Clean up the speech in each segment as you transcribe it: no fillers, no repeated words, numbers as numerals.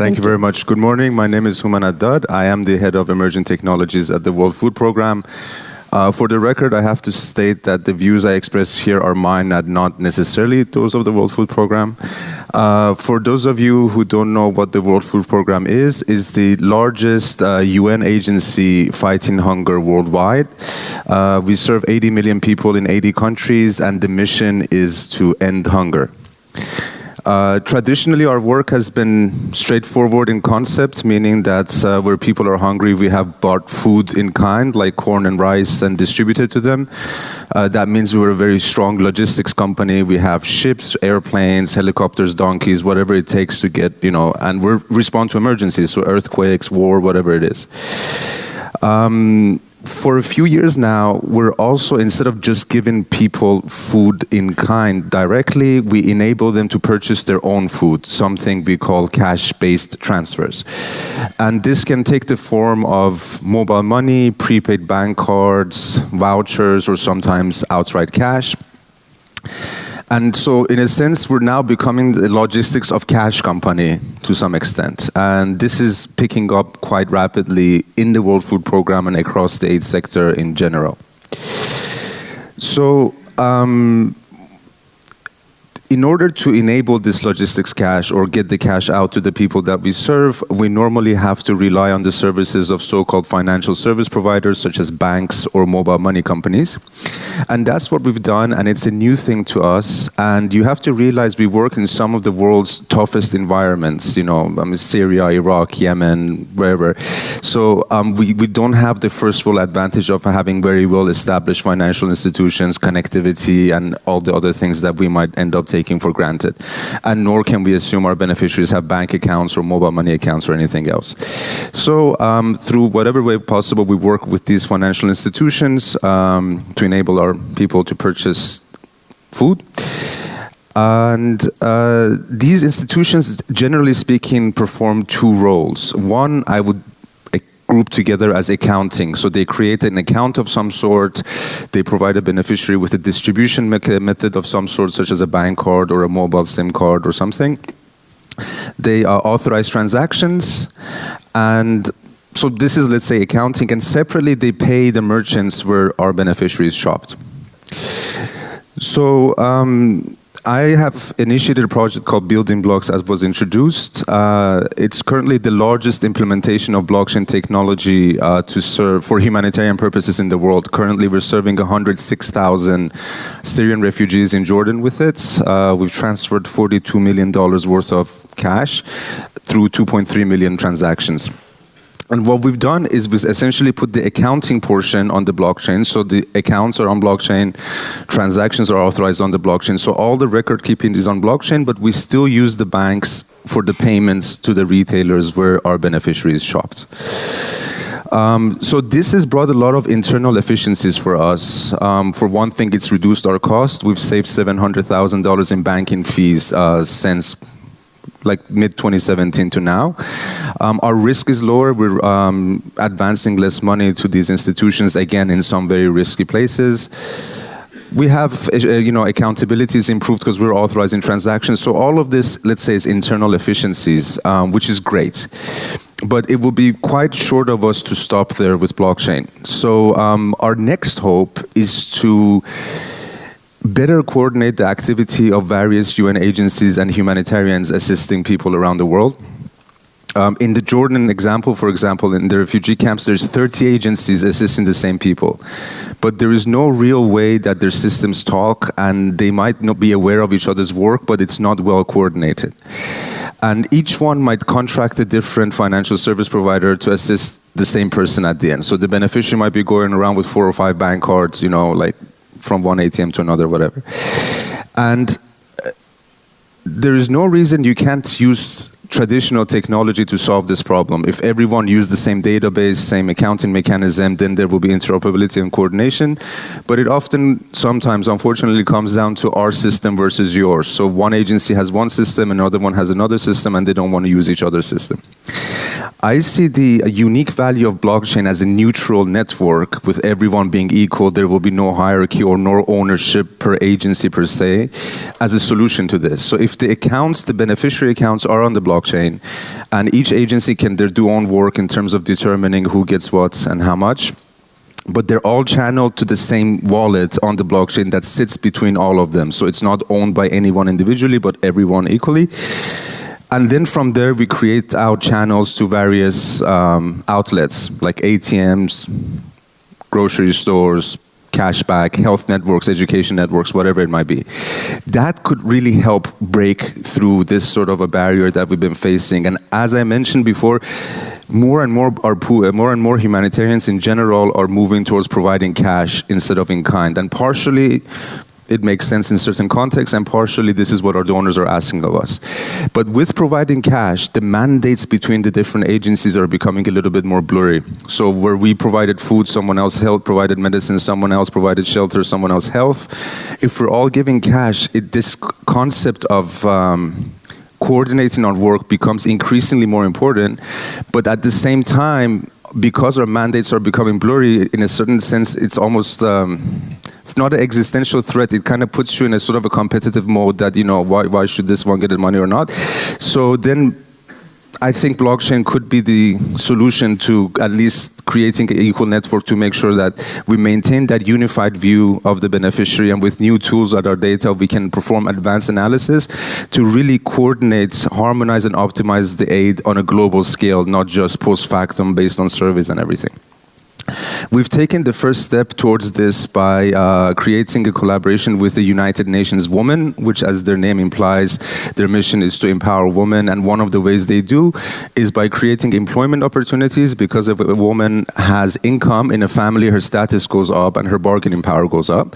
Thank you very much. Good morning. My name is Houman Haddad. I am the head of emerging technologies at the World Food Program. For the record, I have to state that the views I express here are mine and not necessarily those of the World Food Program. For those of you who don't know what the World Food Program is the largest UN agency fighting hunger worldwide. We serve 80 million people in 80 countries, and the mission is to end hunger. Traditionally, our work has been straightforward in concept, meaning that where people are hungry, we have bought food in kind, like corn and rice, and distributed to them. That means we're a very strong logistics company. We have ships, airplanes, helicopters, donkeys, whatever it takes to get, and we respond to emergencies, so earthquakes, war, whatever it is. For a few years now, we're also, instead of just giving people food in kind directly, we enable them to purchase their own food, something we call cash-based transfers. And this can take the form of mobile money, prepaid bank cards, vouchers, or sometimes outright cash. And so, in a sense, we're now becoming the logistics of cash company to some extent. And this is picking up quite rapidly in the World Food Program and across the aid sector in general. So, in order to enable this logistics cash or get the cash out to the people that we serve, we normally have to rely on the services of so-called financial service providers such as banks or mobile money companies. And that's what we've done, and it's a new thing to us. And you have to realize we work in some of the world's toughest environments, Syria, Iraq, Yemen, wherever. So we don't have the first full advantage of having very well-established financial institutions, connectivity, and all the other things that we might end up taking for granted. And nor can we assume our beneficiaries have bank accounts or mobile money accounts or anything else. So through whatever way possible, we work with these financial institutions to enable our people to purchase food. And these institutions, generally speaking, perform two roles. One, I would group together as accounting. So they create an account of some sort. They provide a beneficiary with a distribution method of some sort, such as a bank card or a mobile SIM card or something. They authorize transactions. And so this is, let's say, accounting. And separately, they pay the merchants where our beneficiaries shopped. So I have initiated a project called Building Blocks, as was introduced. It's currently the largest implementation of blockchain technology to serve for humanitarian purposes in the world. Currently, we're serving 106,000 Syrian refugees in Jordan with it. We've transferred $42 million worth of cash through 2.3 million transactions. And what we've done is we've essentially put the accounting portion on the blockchain. So the accounts are on blockchain, transactions are authorized on the blockchain. So all the record keeping is on blockchain, but we still use the banks for the payments to the retailers where our beneficiaries shopped. So this has brought a lot of internal efficiencies for us. For one thing, it's reduced our cost. We've saved $700,000 in banking fees since like mid-2017 to now. Our risk is lower. We're advancing less money to these institutions, again, in some very risky places. We have, accountability is improved because we're authorizing transactions. So all of this, let's say, is internal efficiencies, which is great. But it will be quite short of us to stop there with blockchain. So our next hope is to better coordinate the activity of various UN agencies and humanitarians assisting people around the world. In the Jordan example, for example, in the refugee camps, there's 30 agencies assisting the same people. But there is no real way that their systems talk, and they might not be aware of each other's work, but it's not well coordinated. And each one might contract a different financial service provider to assist the same person at the end. So the beneficiary might be going around with 4 or 5 bank cards, like from one ATM to another, whatever. And there is no reason you can't use traditional technology to solve this problem. If everyone used the same database, same accounting mechanism, then there will be interoperability and coordination. But it often, sometimes, unfortunately, comes down to our system versus yours. So one agency has one system, another one has another system, and they don't want to use each other's system. I see the unique value of blockchain as a neutral network with everyone being equal. There will be no hierarchy or no ownership per agency per se as a solution to this. So if the accounts, the beneficiary accounts are on the blockchain, blockchain. And each agency can do their own work in terms of determining who gets what and how much. But they're all channeled to the same wallet on the blockchain that sits between all of them. So it's not owned by anyone individually, but everyone equally. And then from there, we create out channels to various outlets, like ATMs, grocery stores, cashback, health networks, education networks, whatever it might be. That could really help break through this sort of a barrier that we've been facing. And as I mentioned before, more and more humanitarians in general are moving towards providing cash instead of in kind. And partially, it makes sense in certain contexts, and partially this is what our donors are asking of us. But with providing cash, the mandates between the different agencies are becoming a little bit more blurry. So where we provided food, someone else provided medicine, someone else provided shelter, someone else health. If we're all giving cash, this concept of coordinating our work becomes increasingly more important. But at the same time, because our mandates are becoming blurry, in a certain sense, it's almost not an existential threat. It kind of puts you in a sort of a competitive mode that, you know, why should this one get the money or not? So then I think blockchain could be the solution to at least creating an equal network to make sure that we maintain that unified view of the beneficiary, and with new tools at our data, we can perform advanced analysis to really coordinate, harmonize, and optimize the aid on a global scale, not just post factum based on surveys and everything. We've taken the first step towards this by creating a collaboration with the United Nations Women, which, as their name implies, their mission is to empower women. And one of the ways they do is by creating employment opportunities, because if a woman has income in a family, her status goes up and her bargaining power goes up.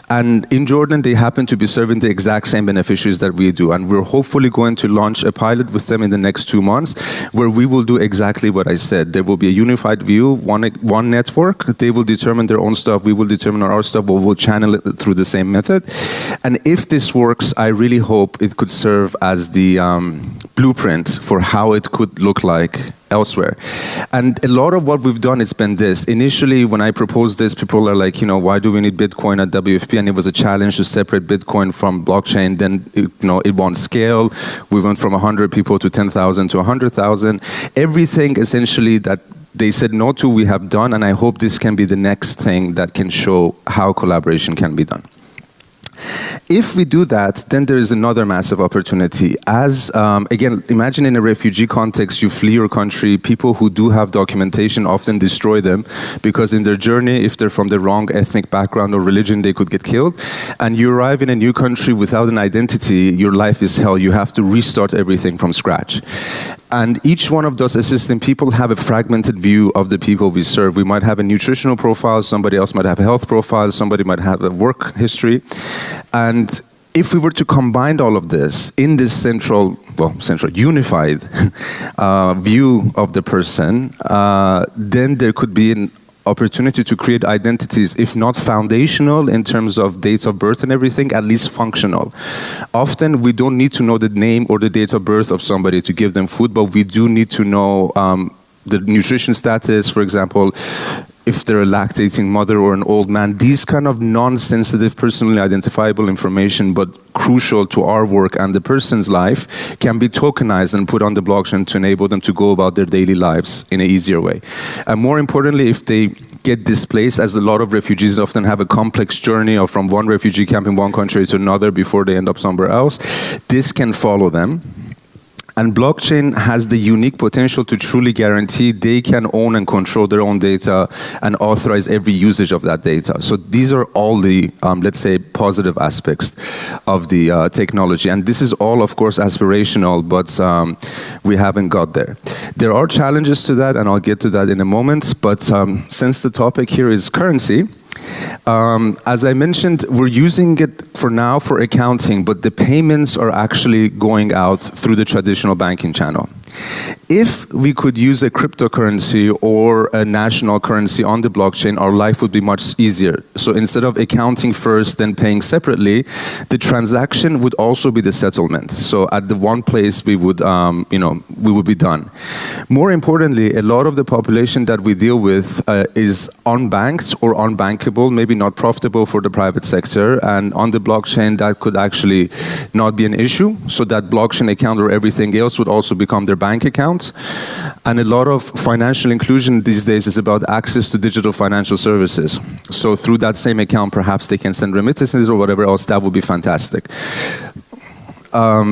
And in Jordan, they happen to be serving the exact same beneficiaries that we do. And we're hopefully going to launch a pilot with them in the next 2 months, where we will do exactly what I said. There will be a unified view, one network. They will determine their own stuff. We will determine our stuff. We'll channel it through the same method. And if this works, I really hope it could serve as the blueprint for how it could look like elsewhere. And a lot of what we've done, it's been this. Initially, when I proposed this, people are like, you know, why do we need Bitcoin at WFP? And it was a challenge to separate Bitcoin from blockchain. Then, it won't scale. We went from 100 people to 10,000 to 100,000. Everything essentially that they said no to, we have done, and I hope this can be the next thing that can show how collaboration can be done. If we do that, then there is another massive opportunity. As, again, imagine in a refugee context, you flee your country. People who do have documentation often destroy them, because in their journey, if they're from the wrong ethnic background or religion, they could get killed. And you arrive in a new country without an identity, your life is hell. You have to restart everything from scratch. And each one of those assistant people have a fragmented view of the people we serve. We might have a nutritional profile, somebody else might have a health profile, somebody might have a work history. And if we were to combine all of this in this central, unified view of the person, then there could be an opportunity to create identities, if not foundational in terms of dates of birth and everything, at least functional. Often we don't need to know the name or the date of birth of somebody to give them food, but we do need to know the nutrition status, for example, if they're a lactating mother or an old man. These kind of non-sensitive, personally identifiable information, but crucial to our work and the person's life, can be tokenized and put on the blockchain to enable them to go about their daily lives in an easier way. And more importantly, if they get displaced, as a lot of refugees often have a complex journey of from one refugee camp in one country to another before they end up somewhere else, this can follow them. And blockchain has the unique potential to truly guarantee they can own and control their own data and authorize every usage of that data. So these are all the, let's say, positive aspects of the technology. And this is all, of course, aspirational, but we haven't got there. There are challenges to that, and I'll get to that in a moment. But since the topic here is currency, as I mentioned, we're using it for now for accounting, but the payments are actually going out through the traditional banking channel. If we could use a cryptocurrency or a national currency on the blockchain, our life would be much easier. So instead of accounting first, then paying separately, the transaction would also be the settlement. So at the one place, we would, we would be done. More importantly, a lot of the population that we deal with is unbanked or unbankable, maybe not profitable for the private sector. And on the blockchain, that could actually not be an issue. So that blockchain account or everything else would also become their bank account. And a lot of financial inclusion these days is about access to digital financial services. So through that same account, perhaps they can send remittances or whatever else. That would be fantastic.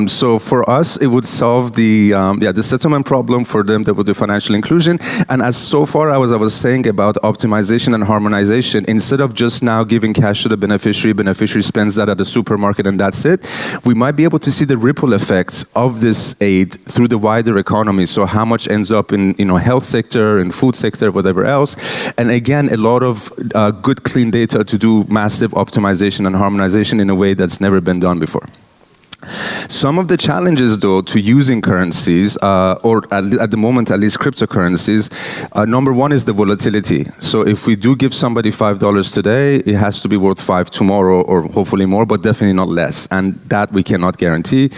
So for us, it would solve the settlement problem. For them, that would do financial inclusion. And as so far, I was saying about optimization and harmonization, instead of just now giving cash to the beneficiary spends that at the supermarket and that's it, we might be able to see the ripple effects of this aid through the wider economy. So how much ends up in health sector, in food sector, whatever else. And again, a lot of good, clean data to do massive optimization and harmonization in a way that's never been done before. Some of the challenges, though, to using currencies, or at the moment at least cryptocurrencies, number one is the volatility. So if we do give somebody $5 today, it has to be worth $5 tomorrow, or hopefully more, but definitely not less. And that we cannot guarantee.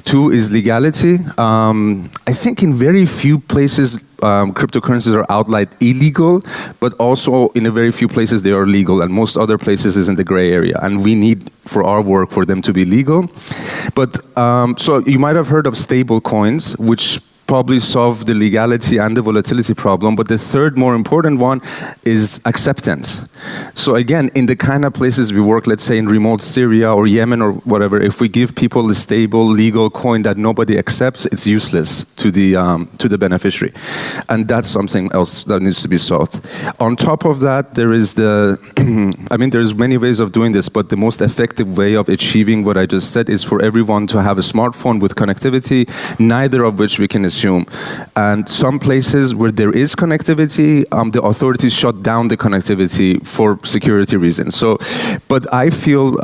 Two is legality. I think in very few places, cryptocurrencies are outright illegal, but also in a very few places they are legal, and most other places is in the gray area. And we need, for our work, for them to be legal. But so you might have heard of stable coins, which probably solve the legality and the volatility problem. But the third more important one is acceptance. So again, in the kind of places we work, let's say in remote Syria or Yemen or whatever, if we give people a stable legal coin that nobody accepts, it's useless to the beneficiary. And that's something else that needs to be solved. On top of that, there is there's many ways of doing this, but the most effective way of achieving what I just said is for everyone to have a smartphone with connectivity, neither of which we can assume. And some places where there is connectivity, the authorities shut down the connectivity for security reasons. So, but I feel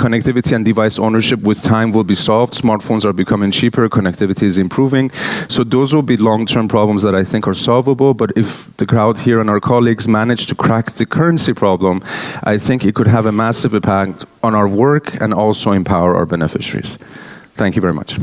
connectivity and device ownership with time will be solved. Smartphones are becoming cheaper, connectivity is improving. So those will be long-term problems that I think are solvable. But if the crowd here and our colleagues manage to crack the currency problem, I think it could have a massive impact on our work and also empower our beneficiaries. Thank you very much.